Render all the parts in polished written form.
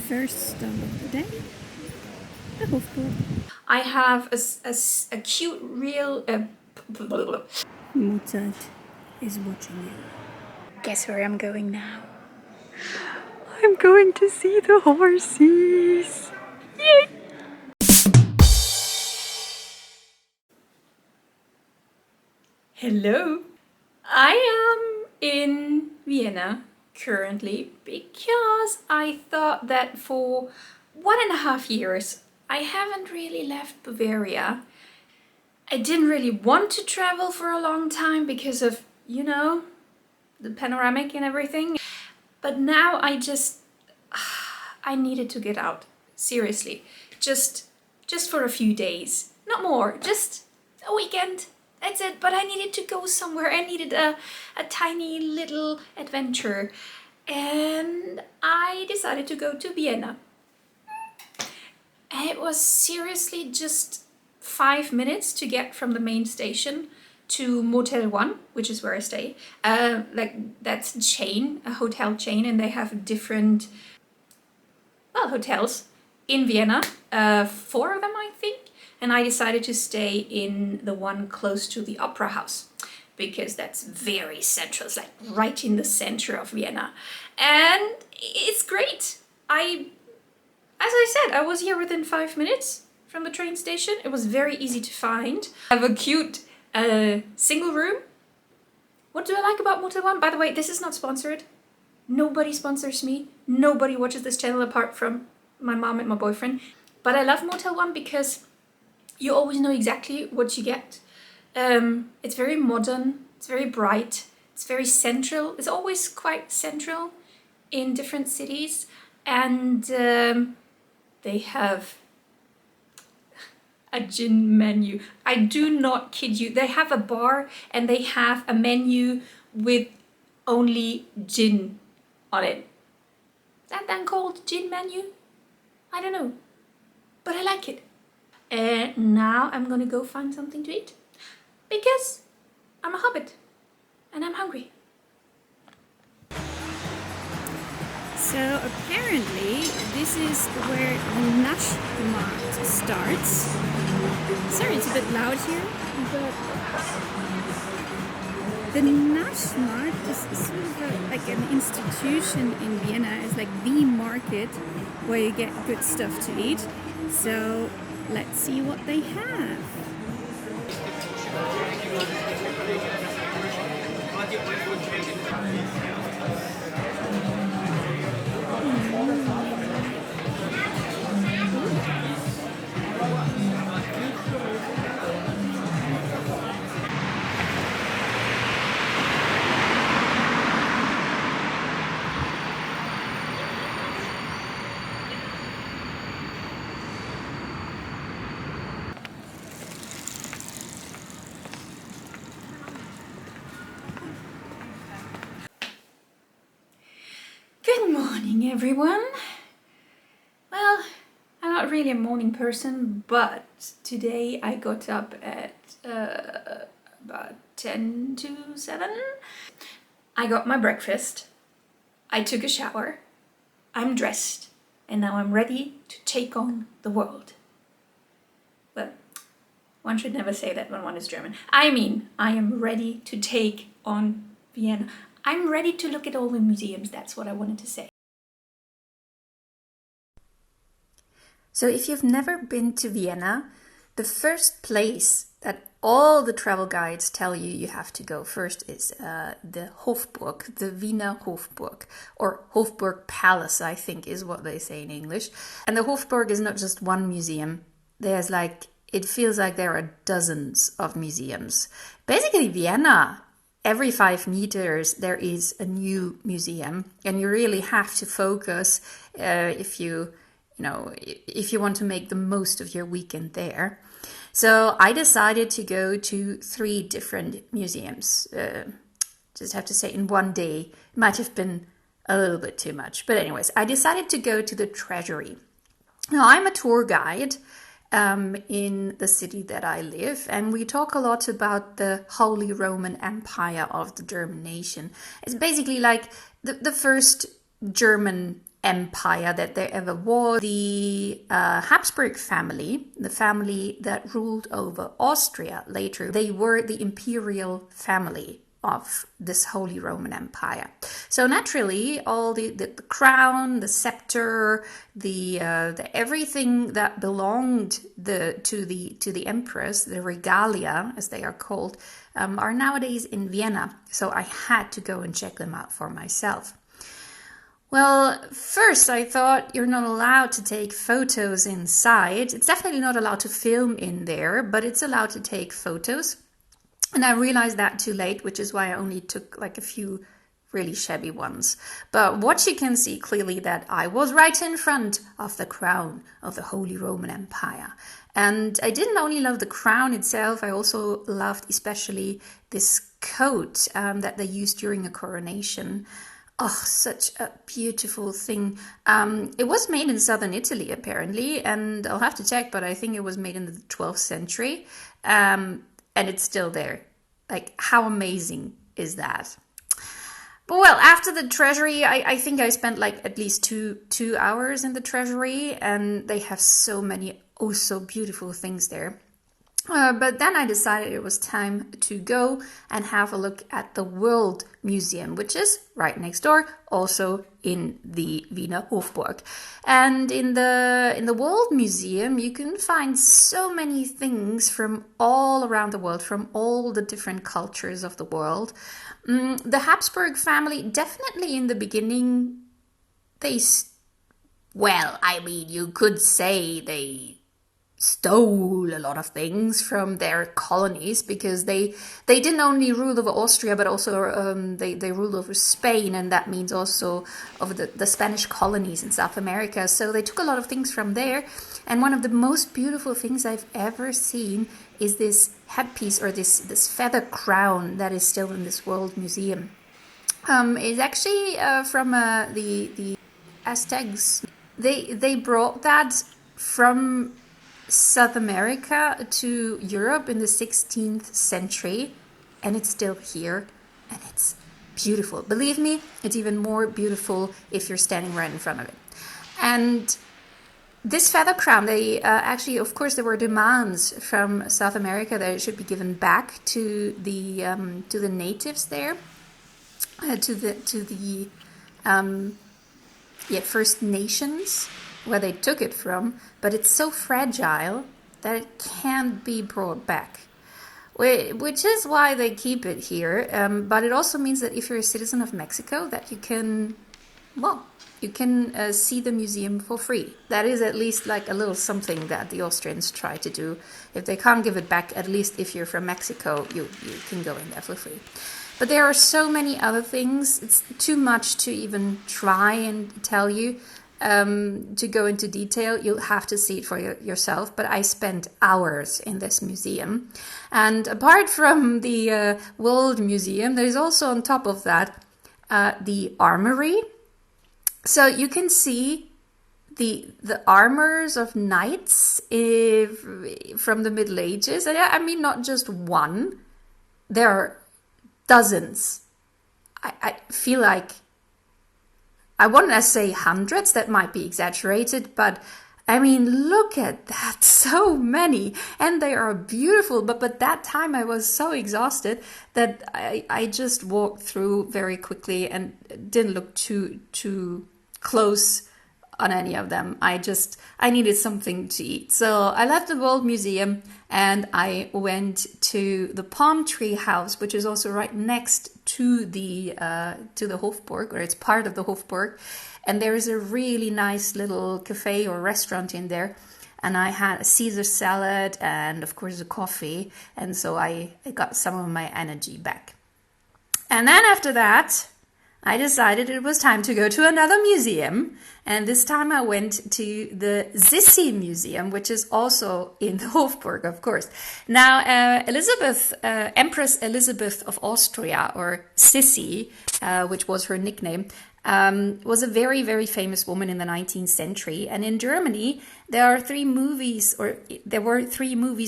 First stop of the day, the Hofburg. I have a cute real... Mozart is watching you. Guess where I'm going now? I'm going to see the horsies! Yay! Hello! I am in Vienna currently because I thought that for 1.5 years I haven't really left Bavaria. I didn't really want to travel for a long time because of, you know, the panoramic and everything. But now I needed to get out. Seriously. Just for a few days. Not more. Just a weekend. That's it. But I needed to go somewhere. I needed a tiny little adventure. And I decided to go to Vienna. And it was seriously just 5 minutes to get from the main station to Motel 1, which is where I stay. That's a chain, a hotel chain, and they have different, well, hotels in Vienna. 4 of them, I think. And I decided to stay in the one close to the Opera House because that's very central. It's like right in the center of Vienna. And it's great. As I said, I was here within 5 minutes from the train station. It was very easy to find. I have a cute single room. What do I like about Motel 1? By the way, this is not sponsored. Nobody sponsors me. Nobody watches this channel apart from my mom and my boyfriend. But I love Motel 1 because you always know exactly what you get. It's very modern. It's very bright. It's very central. It's always quite central in different cities. And they have a gin menu. I do not kid you. They have a bar and they have a menu with only gin on it. That then called gin menu? I don't know. But I like it. And now I'm gonna go find something to eat. Because I'm a hobbit. And I'm hungry. So apparently this is where the Naschmarkt starts. Sorry, it's a bit loud here, but the Naschmarkt is sort of like an institution in Vienna. It's like the market where you get good stuff to eat. So let's see what they have. Good morning, everyone. Well, I'm not really a morning person, but today I got up at about 10 to 7. I got my breakfast. I took a shower. I'm dressed. And now I'm ready to take on the world. Well, one should never say that when one is German. I mean, I am ready to take on Vienna. I'm ready to look at all the museums, that's what I wanted to say. So if you've never been to Vienna, the first place that all the travel guides tell you you have to go first is the Hofburg, the Wiener Hofburg, or Hofburg Palace, I think is what they say in English. And the Hofburg is not just one museum. There's it feels like there are dozens of museums. Basically Vienna, every 5 meters there is a new museum, and you really have to focus if you want to make the most of your weekend there. So I decided to go to 3 different museums. Just have to say, in one day, it might have been a little bit too much. But anyways, I decided to go to the Treasury. Now, I'm a tour guide in the city that I live, and we talk a lot about the Holy Roman Empire of the German nation. It's basically like the first German empire that there ever was. The Habsburg family, the family that ruled over Austria later, they were the imperial family of this Holy Roman Empire. So naturally, all the crown, the scepter, the everything that belonged to the empress, the regalia as they are called, are nowadays in Vienna. So I had to go and check them out for myself. Well, first I thought you're not allowed to take photos inside. It's definitely not allowed to film in there, but it's allowed to take photos. And I realized that too late, which is why I only took like a few really shabby ones. But what you can see clearly that I was right in front of the crown of the Holy Roman Empire. And I didn't only love the crown itself, I also loved especially this coat that they used during a coronation. Oh, such a beautiful thing. It was made in southern Italy, apparently, and I'll have to check, but I think it was made in the 12th century. And it's still there. Like, how amazing is that? But well, after the Treasury, I think I spent like at least two hours in the Treasury, and they have so many, oh, so beautiful things there. But then I decided it was time to go and have a look at the World Museum, which is right next door, also in the Wiener Hofburg. And in the World Museum, you can find so many things from all around the world, from all the different cultures of the world. The Habsburg family, definitely in the beginning, you could say they stole a lot of things from their colonies, because they didn't only rule over Austria, but also they ruled over Spain, and that means also over the Spanish colonies in South America. So they took a lot of things from there. And one of the most beautiful things I've ever seen is this headpiece, or this feather crown that is still in this World Museum. It's actually from the Aztecs. They brought that from South America to Europe in the 16th century, and it's still here, and it's beautiful. Believe me, it's even more beautiful if you're standing right in front of it. And this feather crown, they actually, of course, there were demands from South America that it should be given back to the natives there, to the First Nations, where they took it from, but it's so fragile that it can't be brought back, which is why they keep it here. But it also means that if you're a citizen of Mexico, that you can see the museum for free. That is at least like a little something that the Austrians try to do. If they can't give it back, at least if you're from Mexico, you can go in there for free. But there are so many other things. It's too much to even try and tell you. To go into detail, you'll have to see it for yourself, but I spent hours in this museum. And apart from the World Museum, there's also on top of that the armory. So you can see the armors of knights from the Middle Ages. And I mean, not just one, there are dozens. I feel like, I want to say hundreds, that might be exaggerated, but I mean, look at that, so many, and they are beautiful, but that time I was so exhausted that I just walked through very quickly and didn't look too close on any of them. I needed something to eat. So I left the World Museum and I went to the Palm Tree House, which is also right next to the Hofburg, or it's part of the Hofburg. And there is a really nice little cafe or restaurant in there. And I had a Caesar salad and of course a coffee. And so I got some of my energy back. And then after that, I decided it was time to go to another museum, and this time I went to the Sisi Museum, which is also in the Hofburg, of course. Now, Empress Elizabeth of Austria, or Sisi, which was her nickname, was a very, very famous woman in the 19th century. And in Germany, there were three movies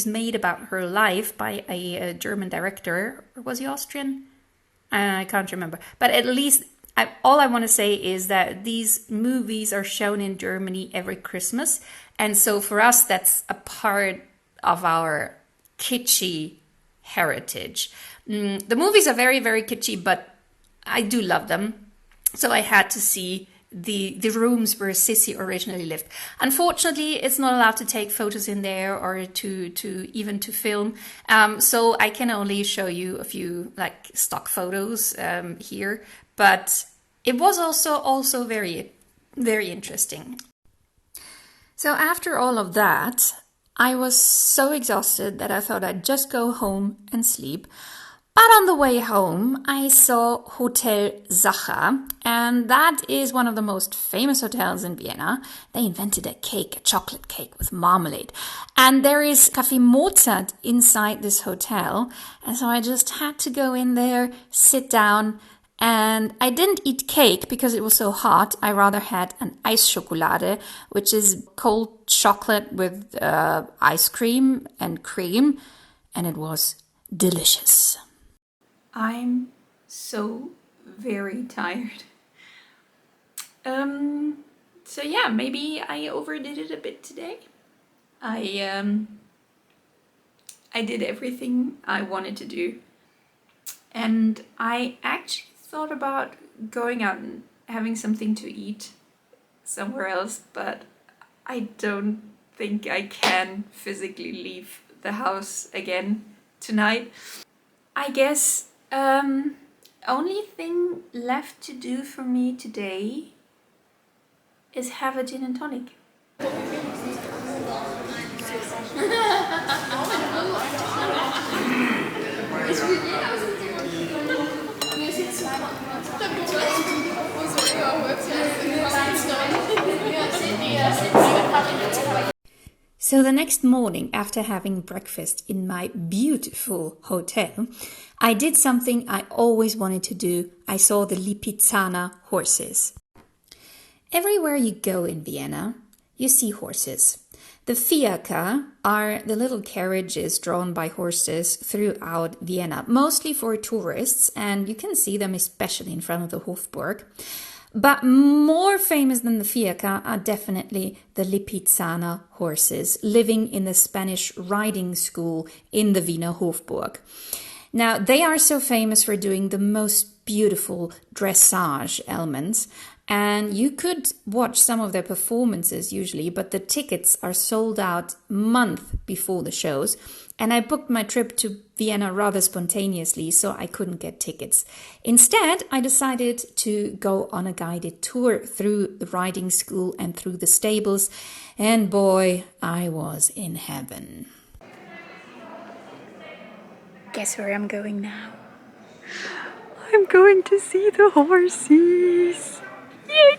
made about her life by a German director. Or was he Austrian? I can't remember. But at least all I want to say is that these movies are shown in Germany every Christmas. And so for us, that's a part of our kitschy heritage. The movies are very, very kitschy, but I do love them. So I had to see the rooms where Sisi originally lived. Unfortunately, it's not allowed to take photos in there or to even to film. So I can only show you a few like stock photos here. But it was also very, very interesting. So after all of that, I was so exhausted that I thought I'd just go home and sleep. But on the way home, I saw Hotel Sacher, and that is one of the most famous hotels in Vienna. They invented a chocolate cake with marmalade. And there is Café Mozart inside this hotel. And so I just had to go in there, sit down, and I didn't eat cake because it was so hot. I rather had an Eisschokolade, which is cold chocolate with ice cream and cream, and it was delicious. I'm so very tired. So yeah, maybe I overdid it a bit today. I did everything I wanted to do. And I actually thought about going out and having something to eat somewhere else, but I don't think I can physically leave the house again tonight. I guess only thing left to do for me today is have a gin and tonic. So the next morning, after having breakfast in my beautiful hotel, I did something I always wanted to do. I saw the Lipizzaner horses. Everywhere you go in Vienna, you see horses. The Fiaker are the little carriages drawn by horses throughout Vienna, mostly for tourists, and you can see them especially in front of the Hofburg. But more famous than the Fiaker are definitely the Lipizzaner horses, living in the Spanish riding school in the Wiener Hofburg. Now, they are so famous for doing the most beautiful dressage elements, and you could watch some of their performances usually, but the tickets are sold out month before the shows. And I booked my trip to Vienna rather spontaneously, so I couldn't get tickets. Instead, I decided to go on a guided tour through the riding school and through the stables. And boy, I was in heaven. Guess where I'm going now? I'm going to see the horsies. Yay!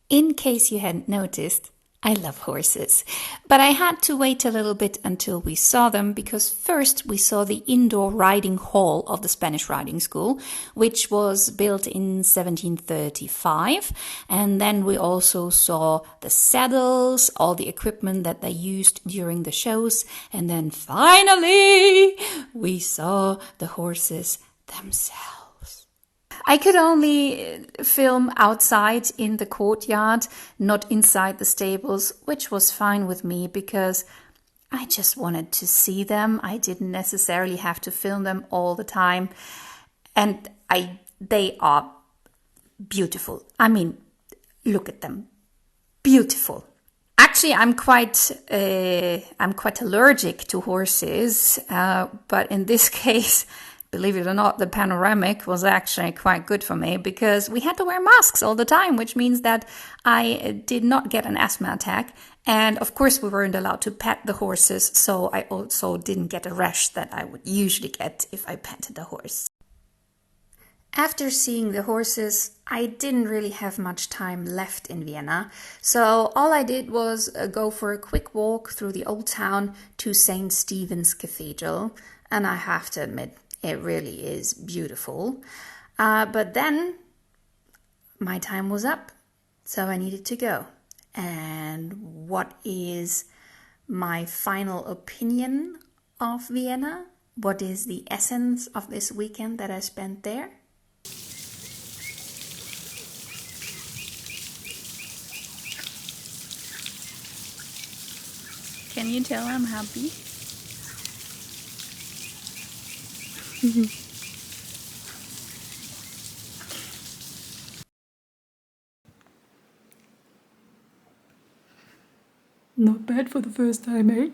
In case you hadn't noticed, I love horses, but I had to wait a little bit until we saw them because first we saw the indoor riding hall of the Spanish riding school, which was built in 1735, and then we also saw the saddles, all the equipment that they used during the shows, and then finally we saw the horses themselves. I could only film outside in the courtyard, not inside the stables, which was fine with me because I just wanted to see them. I didn't necessarily have to film them all the time. And they are beautiful. I mean, look at them. Beautiful. Actually, I'm quite allergic to horses, but in this case, believe it or not, the panoramic was actually quite good for me because we had to wear masks all the time, which means that I did not get an asthma attack. And of course, we weren't allowed to pet the horses, so I also didn't get a rash that I would usually get if I petted a horse. After seeing the horses, I didn't really have much time left in Vienna, so all I did was go for a quick walk through the old town to St. Stephen's Cathedral, and I have to admit, it really is beautiful. But then my time was up, so I needed to go. And what is my final opinion of Vienna? What is the essence of this weekend that I spent there? Can you tell I'm happy? Not bad for the first time, eh?